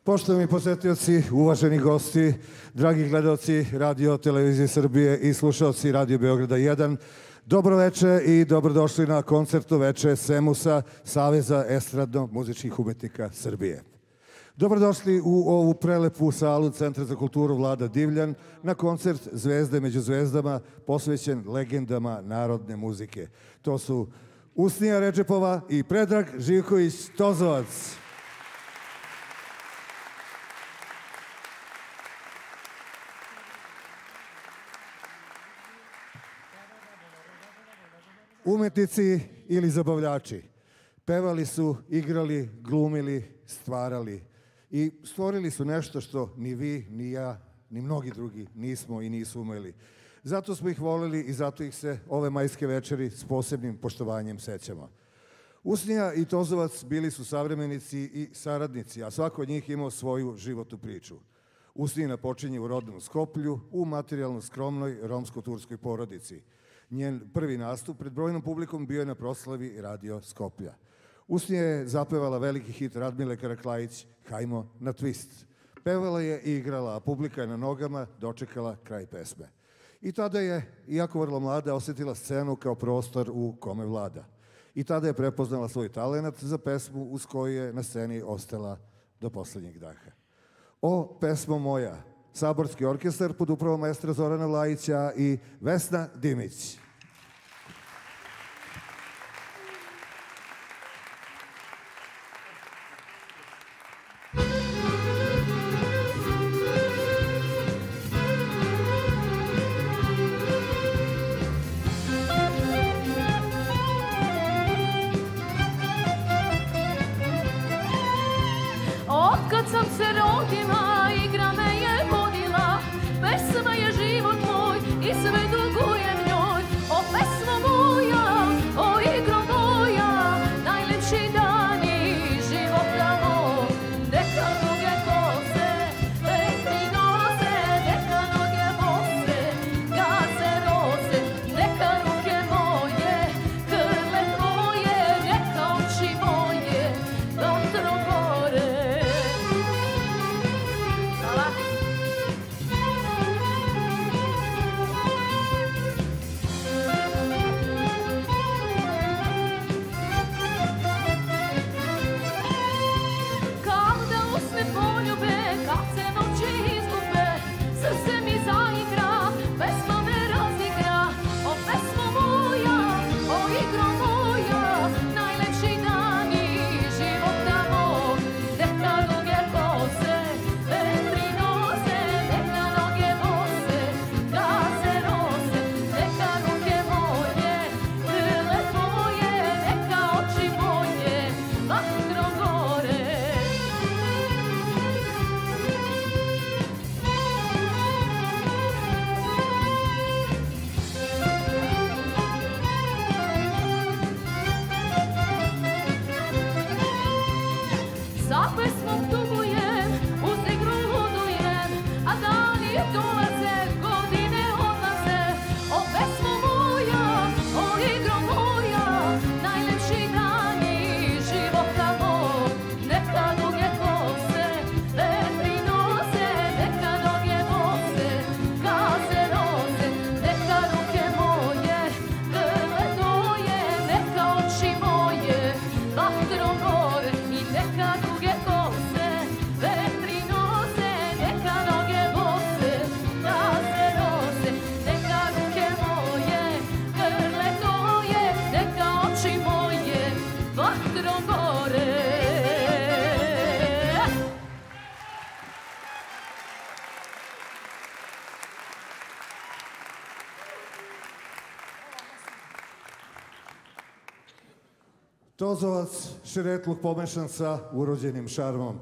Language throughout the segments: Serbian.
Poštovani posetioci, uvaženi gosti, dragi gledaoci Radio Televizije Srbije i slušaoci Radio Beograda 1, dobroveče i dobrodošli na koncertu veče Semusa, Saveza estradno-muzičkih umetnika Srbije. Dobrodošli u ovu prelepu salu Centra za kulturu Vlada Divljan na koncert Zvezde među zvezdama posvećen legendama narodne muzike. To su Usnija Redžepova i Predrag Živković-Tozovac. Umetnici ili zabavljači. Pevali su, igrali, glumili, stvarali i stvorili su nešto što ni vi, ni ja, ni mnogi drugi nismo i nisu umeli. Zato smo ih voleli i zato ih se ove majske večeri s posebnim poštovanjem sećamo. Usnija i Tozovac bili su savremenici i saradnici, a svako od njih imao svoju životnu priču. Usnijina počinje u rodnom Skoplju, u materijalno skromnoj romsko-turskoj porodici. Njen prvi nastup pred brojnom publikom bio je na proslavi Radio Skoplja. Usnija je zapevala veliki hit Radmile Karaklajić, Hajmo na twist. Pevala je i igrala, a publika je na nogama dočekala kraj pesme. I tada je, iako vrlo mlada, osetila scenu kao prostor u kome vlada. I tada je prepoznala svoj talenat za pesmu uz koju je na sceni ostala do poslednjeg daha. O, pesmo moja, saborski orkestar pod upravom maestra Zorana Vlajića i Vesna Dimić. Otkad sam se rodila, igra me je vodila, pesma je život moj i sve dugujem njoj. O pesmo moja, o igro moja, najlepši dani života moj. Neka noge kose, petni noze, neka noge bose, gaze roze, neka ruke moje, krle tvoje, neka oči moje, vatro gore. Hvala. neka duge kose vetri nose, neka noge bose da se nose, neka ruke moje grle tvoje, neka oči moje vatrom gore. Tozovac, širetluk pomešan sa urođenim šarmom.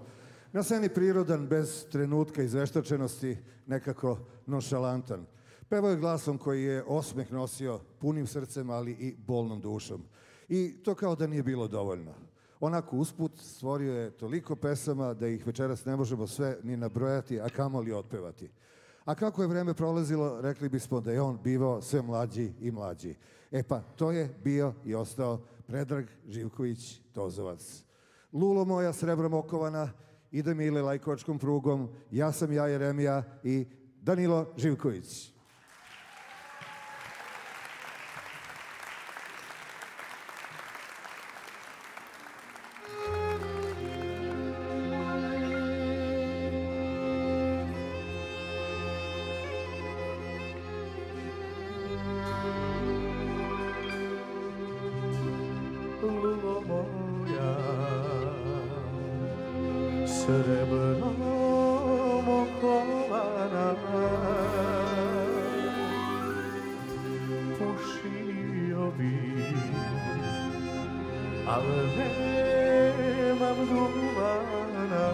Na sceni prirodan, bez trenutka izveštačenosti, nekako nonšalantan. Pevao je glasom koji je osmeh nosio punim srcem, ali i bolnom dušom. I to kao da nije bilo dovoljno. Onako usput stvorio je toliko pesama da ih večeras ne možemo sve ni nabrojati, a kamoli otpevati. A kako je vreme prolazilo, rekli bismo da je on bivao sve mlađi i mlađi. E pa, to je bio i ostao Predrag Živković Tozovac. Lulo moja srebrom okovana, ide Mile lajkovačkom prugom, ja sam ja Jeremija i Danilo Živković. Lulo moja, srebrnom okovana, pušio bi, ali nemam duvana.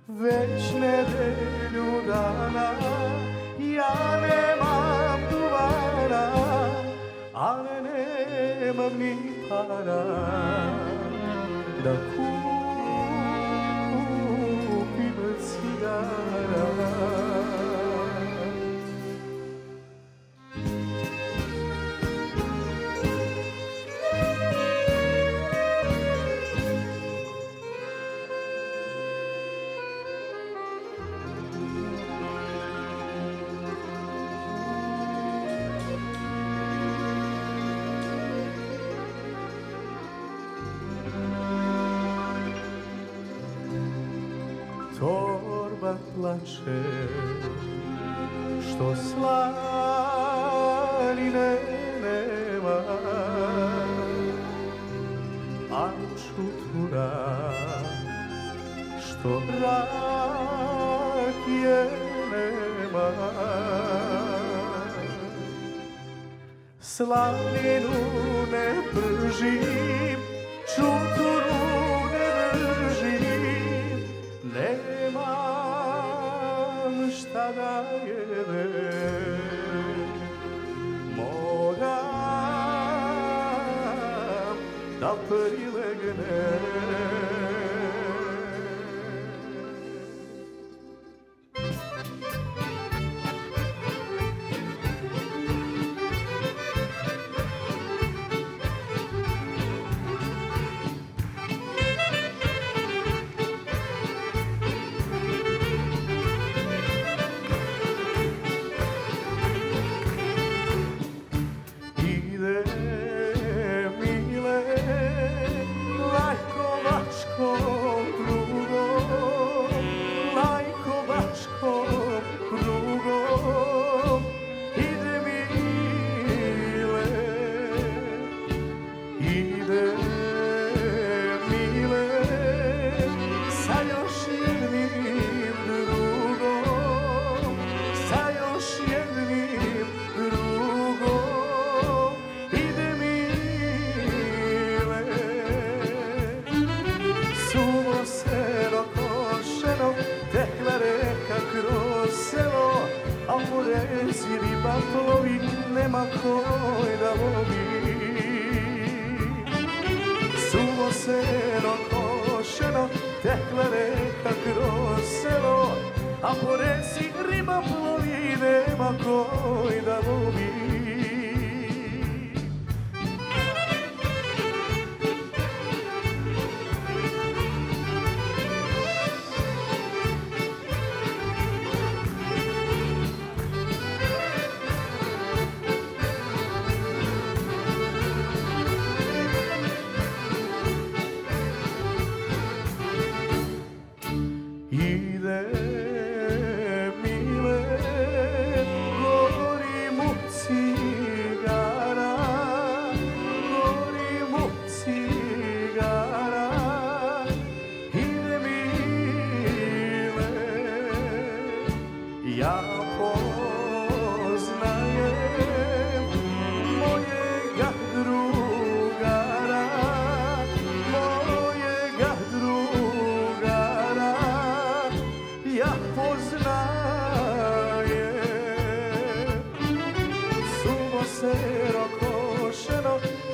Već nedelju dana ja nemam duvana, ali nemam ni para da kupim cigara. Torba plače, što slanine nema, a čutura, što rakije nema. Slaninu ne pržim, čuturu ne držim, nemam šta da jedem, moram da prilegnem. Nema koj da lovi, suvo seno košeno, tekla reka kroz selo, a po reci riba plovi, nema koj da lovi.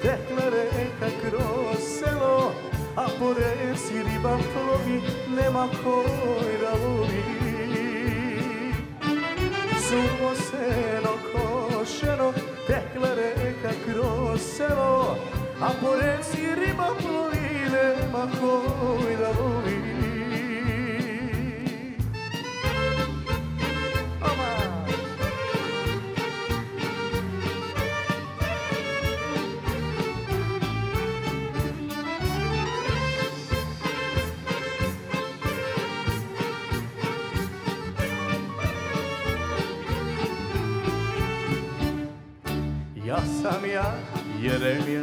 tekla reka kroz selo, a po reci riba plovi, nema koji da lovi. Suvo seno košeno, tekla reka kroz selo, a po reci riba plovi, nema koji da lovi. Ja sam ja, Jeremija,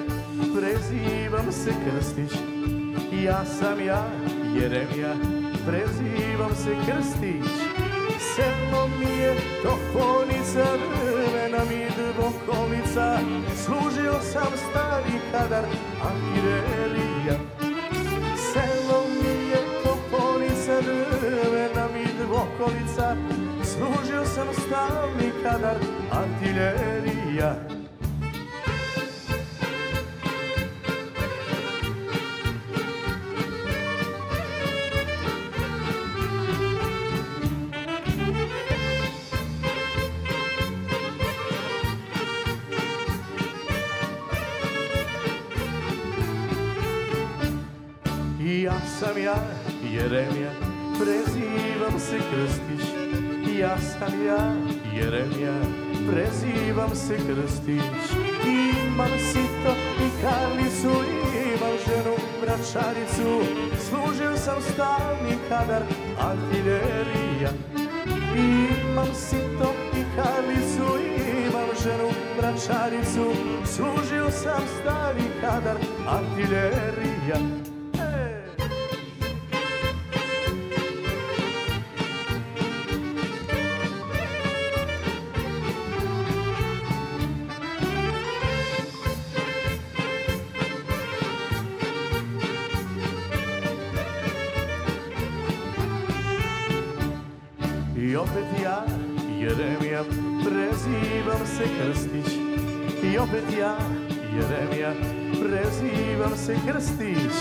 prezivam se Krstić. Ja sam ja, Jeremija, prezivam se Krstić. Selo mi je toponica, drvena mi dvokolica, služio sam stari kadar artiljerija. Selo mi je toponica, drvena mi dvokolica, služio sam stari kadar artiljerija. Ja sam ja, Jeremija, prezivam se Krstić. Ja sam ja, Jeremija, prezivam se Krstić. Imam sito i karlicu, imam ženu vračaricu, služio sam stalni kadar artiljerija. Imam sito i karlicu, imam ženu vračaricu, služio sam stari kadar artiljerija. I opet ja, Jeremija, prezivam se Krstić. I opet ja, Jeremija, prezivam se Krstić.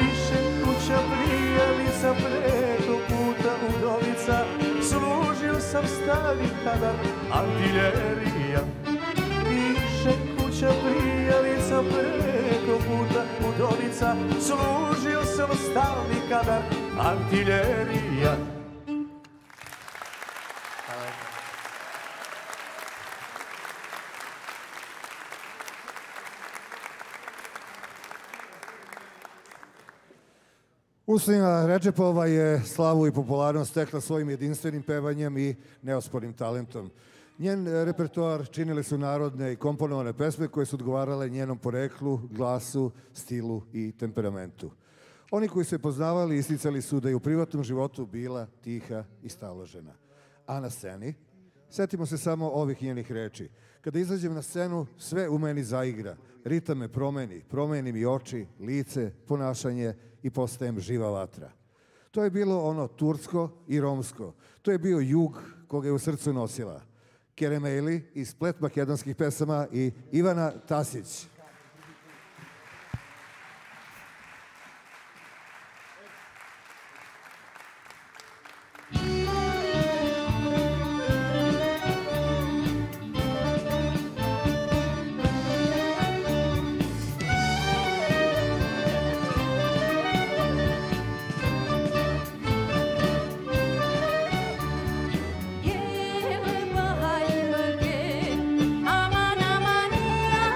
Više kuća prijelica, preko puta udovica, služio sam stari kadar artiljerija. Više kuća prijelica, preko puta udovica, služio sam stari kadar artiljerija. Uslina Redžepova je slavu i popularnost stekla svojim jedinstvenim pevanjem i neospornim talentom. Njen repertoar činili su narodne i komponovane pesme koje su odgovarale njenom poreklu, glasu, stilu i temperamentu. Oni koji se poznavali isticali su da je u privatnom životu bila tiha i staložena. A na sceni? Setimo se samo ovih njenih reči. Kada izađem na scenu, sve u meni zaigra. Ritam me promeni mi oči, lice, ponašanje i postajem živa vatra. To je bilo ono tursko i romsko. To je bio jug koga je u srcu nosila. Keremejli i splet makedonskih pesama i Ivana Tasić. Aman aman ya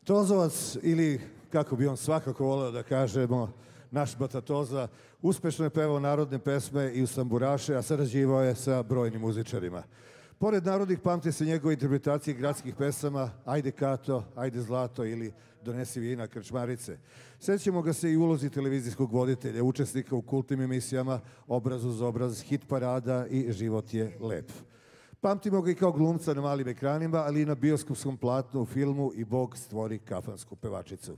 Tozovac, ili kako bi on svakako voleo da kažemo, naš Bata Toza, uspešno je pevao narodne pesme i u tamburaše, a sarađivao je sa brojnim muzičarima. Pored narodnih pamti se njegove interpretacije gradskih pesama Ajde Kato, Ajde Zlato ili Donesi vina krčmarice. Sećamo ga se i ulozi televizijskog voditelja, učesnika u kultnim emisijama Obraz uz obraz, Hit parada i Život je lep. Pamtimo ga i kao glumca na malim ekranima, ali i na bioskopskom platnu u filmu I Bog stvori kafansku pevačicu.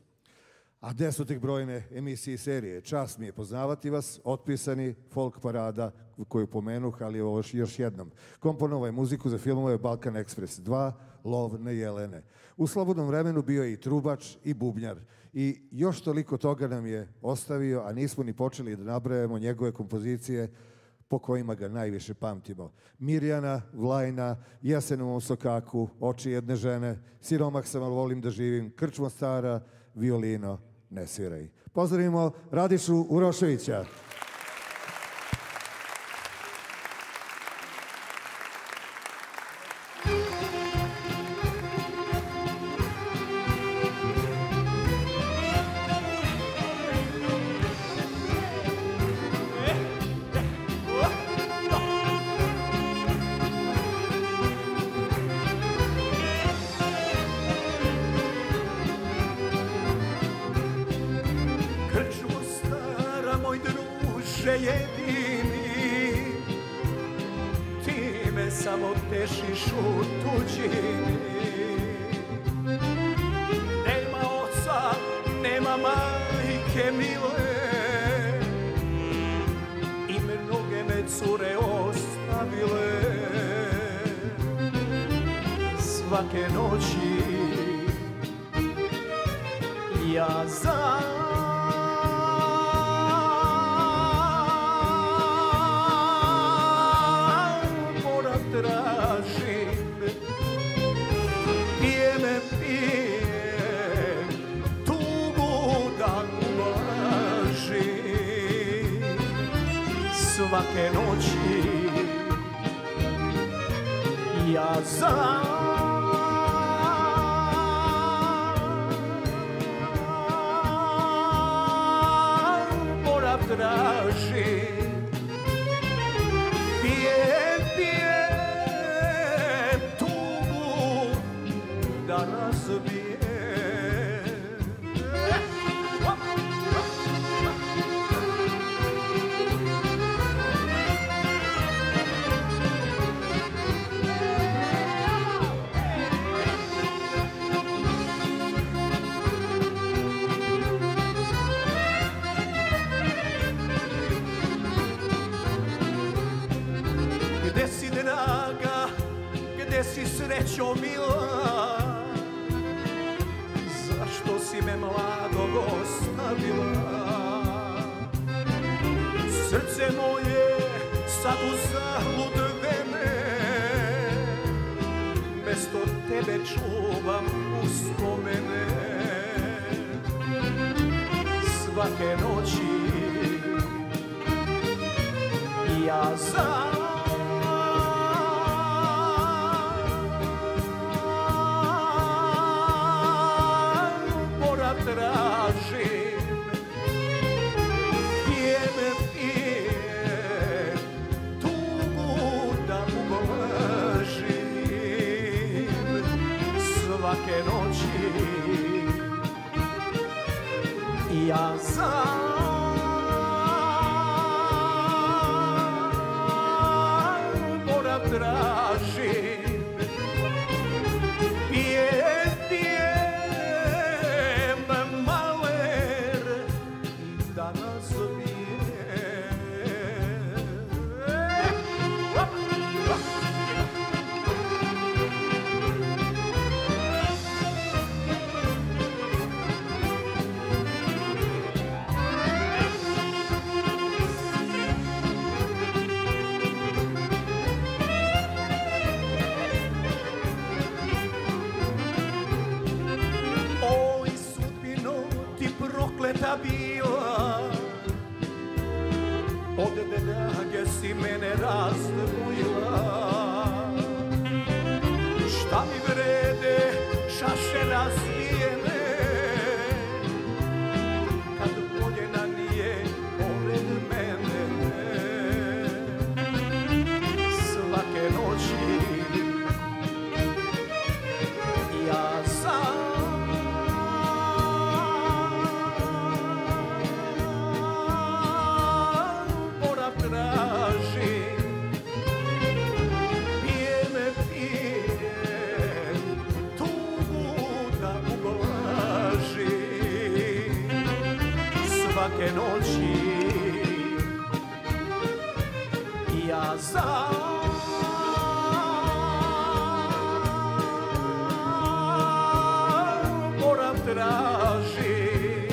A gde su tek brojne emisije i serije? Čast mi je poznavati vas, Otpisani, Folk parada, koju pomenuh, ali ovo još jednom. Komponovao je muziku za filmove Balkan Express 2, Lov na Jelene. U slobodnom vremenu bio je i trubač i bubnjar. I još toliko toga nam je ostavio, a nismo ni počeli da nabrajamo njegove kompozicije po kojima ga najviše pamtimo. Mirjana, Vlajna, Jesenovom sokaku, Oči jedne žene, Siromah sam, ali volim da živim, Krčmo stara, Violino, ne sviraj. Pozdravimo Radišu Uroševića. Svake noći ja zaborav tražim, pije tugu da ublažim. Svake noći ja tražim, pijem tugu da razbijem. Srećo mila, zašto si me mladog ostavila? Srce moje sad u zahlud vene, mesto tebe čuvam uspomene. Svake noći ja tražim, pijem tugu da ublažim. Svake noći ja zaborav tražim, bila, od drage si mene razdvojila. Šta mi vrede čaše razbijene, svake noći. Ja zaborav tražim,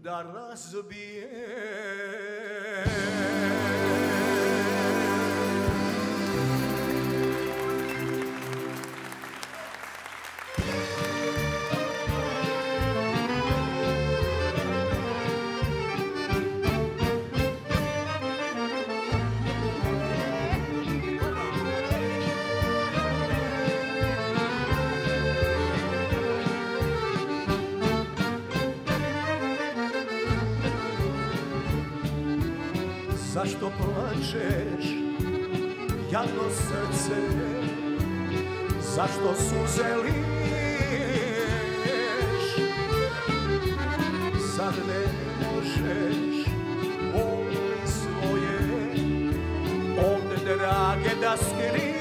da razbije. Zašto plačeš, jadno srce? Zašto suze liješ? Zar ne možeš boli svoje od drage da skriješ?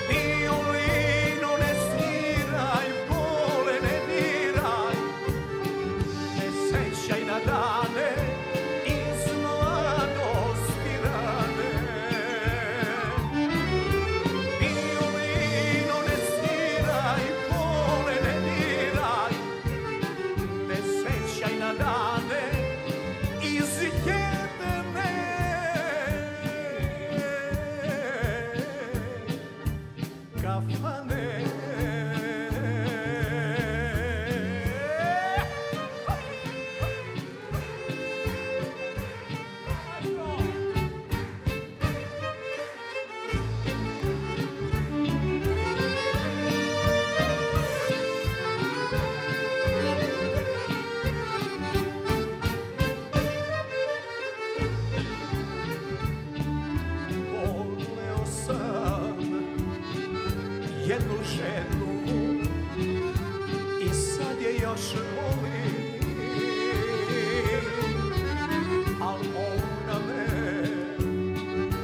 Violino ne sviraj, bole ne diraj, ne sećaj na dane iz mladosti rane. Violino ne sviraj, bole ne diraj, ne sećaj na dane iz jedne kafane. Voleo sam jednu ženu i sad je još volim, al ona me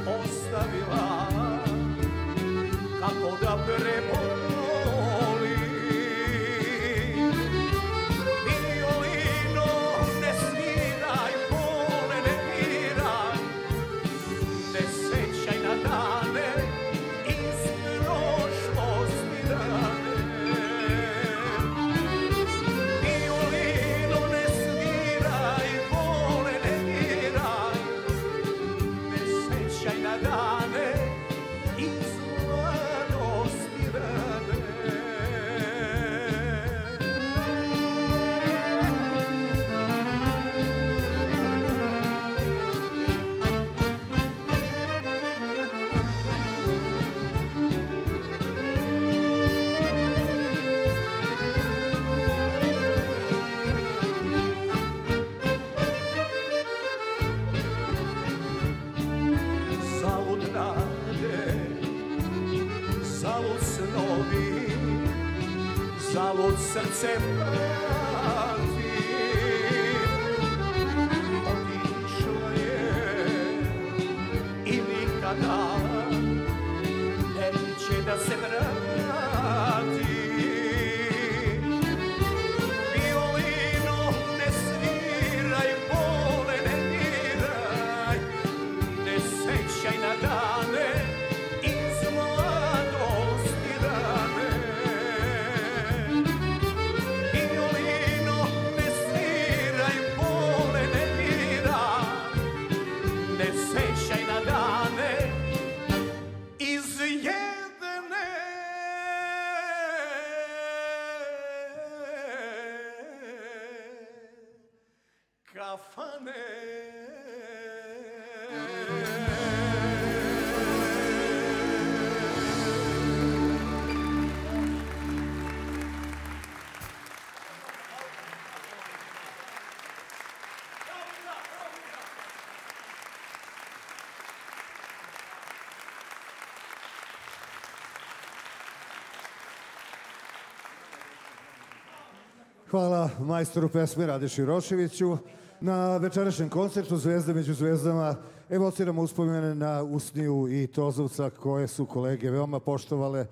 ostavila, kako da prebolim. Violino ne sviraj, bole ne diraj, ne sećaj na dane iz prošlosti rane. Violino ne sviraj, bole ne diraj, ne sećaj na dane iz mladosti rane. Zalud nade, zalud snovi, zalud srce prati. Otišla je i nikada neće da se vrati. Violino ne sviraj, bole ne diraj, ne sećaj na dane iz mladosti rane. Violino ne sviraj, bole ne diraj, ne sećaj na dane iz jedne kafane. Hvala majstoru pesme Radeši Roševiću. Na večerašnjem koncertu Zvezde među zvezdama evociramo uspomene na Usniju i Tozovca koje su kolege veoma poštovale.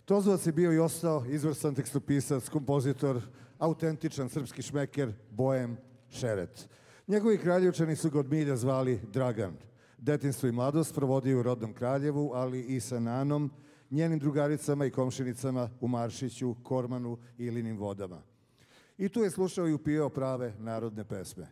Tozovac je bio i ostao izvrstan tekstopisac, kompozitor, autentičan srpski šmeker Bojem Šeret. Njegovi Kraljevčani su ga od milja zvali Dragan. Detinjstvo i mladost provodio u rodnom Kraljevu, ali i sa Nanom, njenim drugaricama i komšinicama u Maršiću, Kormanu i Ilinim vodama. I tu je slušao i upijao prave narodne pesme.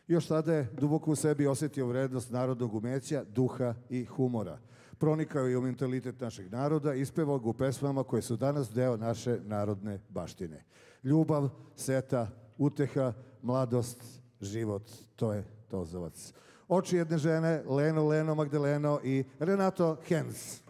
Još tada je duboko u sebi osjetio vrednost narodnog umeća, duha i humora. Pronikao je u mentalitet našeg naroda i ispevao ga u pesmama koje su danas deo naše narodne baštine. Ljubav, seta, uteha, mladost, život, to je Tozovac. Oči jedne žene, Leno, Leno, Magdaleno i Renato Hens.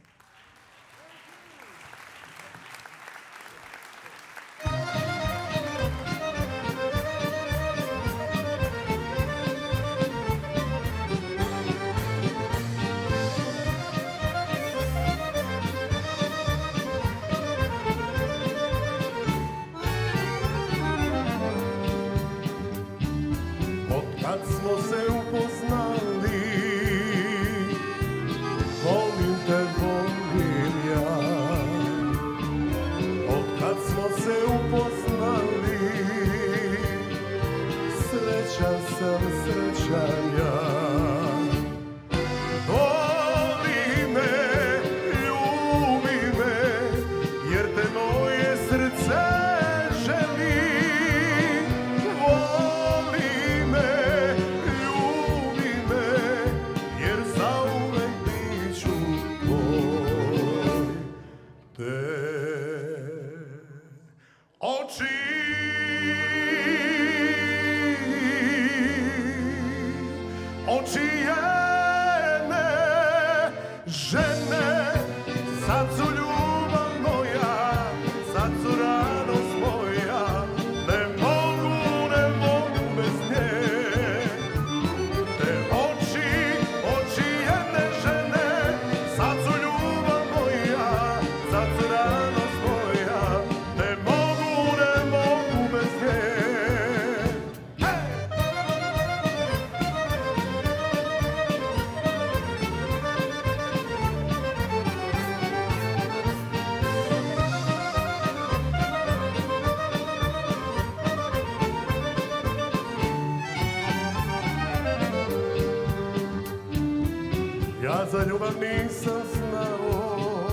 Ja za ljubav nisam znao,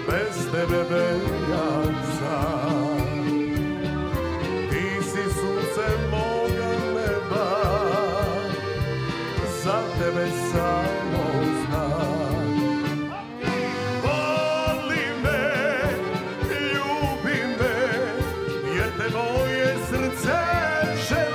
bez tebe veljanca. Ti si sunce moga neba, za tebe samo znam. Voli me, ljubi me, jer te moje srce želi.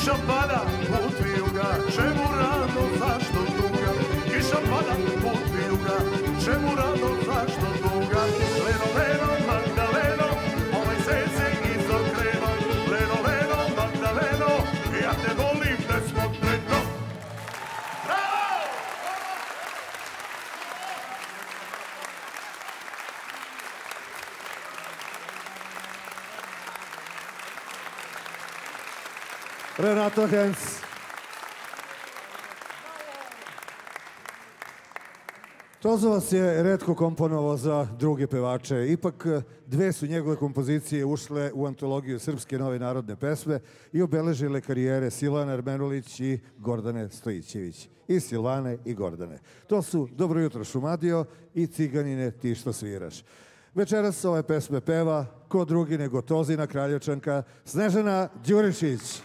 Kiša pada, put vijuga, čemu rado, zašto tuga? Kiša pada, put vijuga, čemu rado, zašto tuga? Leno, leno, Magdaleno, ovaj svet se izokrenuo. Leno, leno, Magdaleno, ja te volim nesmotredno. Bravo! Renato Hens. Tozovac je retko komponovao za druge pevače. Ipak dve su njegove kompozicije ušle u antologiju Srpske nove narodne pesme i obeležile karijere Silvane Ermenulić i Gordane Stojićević. I Silvane i Gordane. To su Dobro jutro Šumadio i Ciganine ti što sviraš. Večeras ove pesme peva ko drugi nego Tozina Kraljevčanka Snežana Đurišić.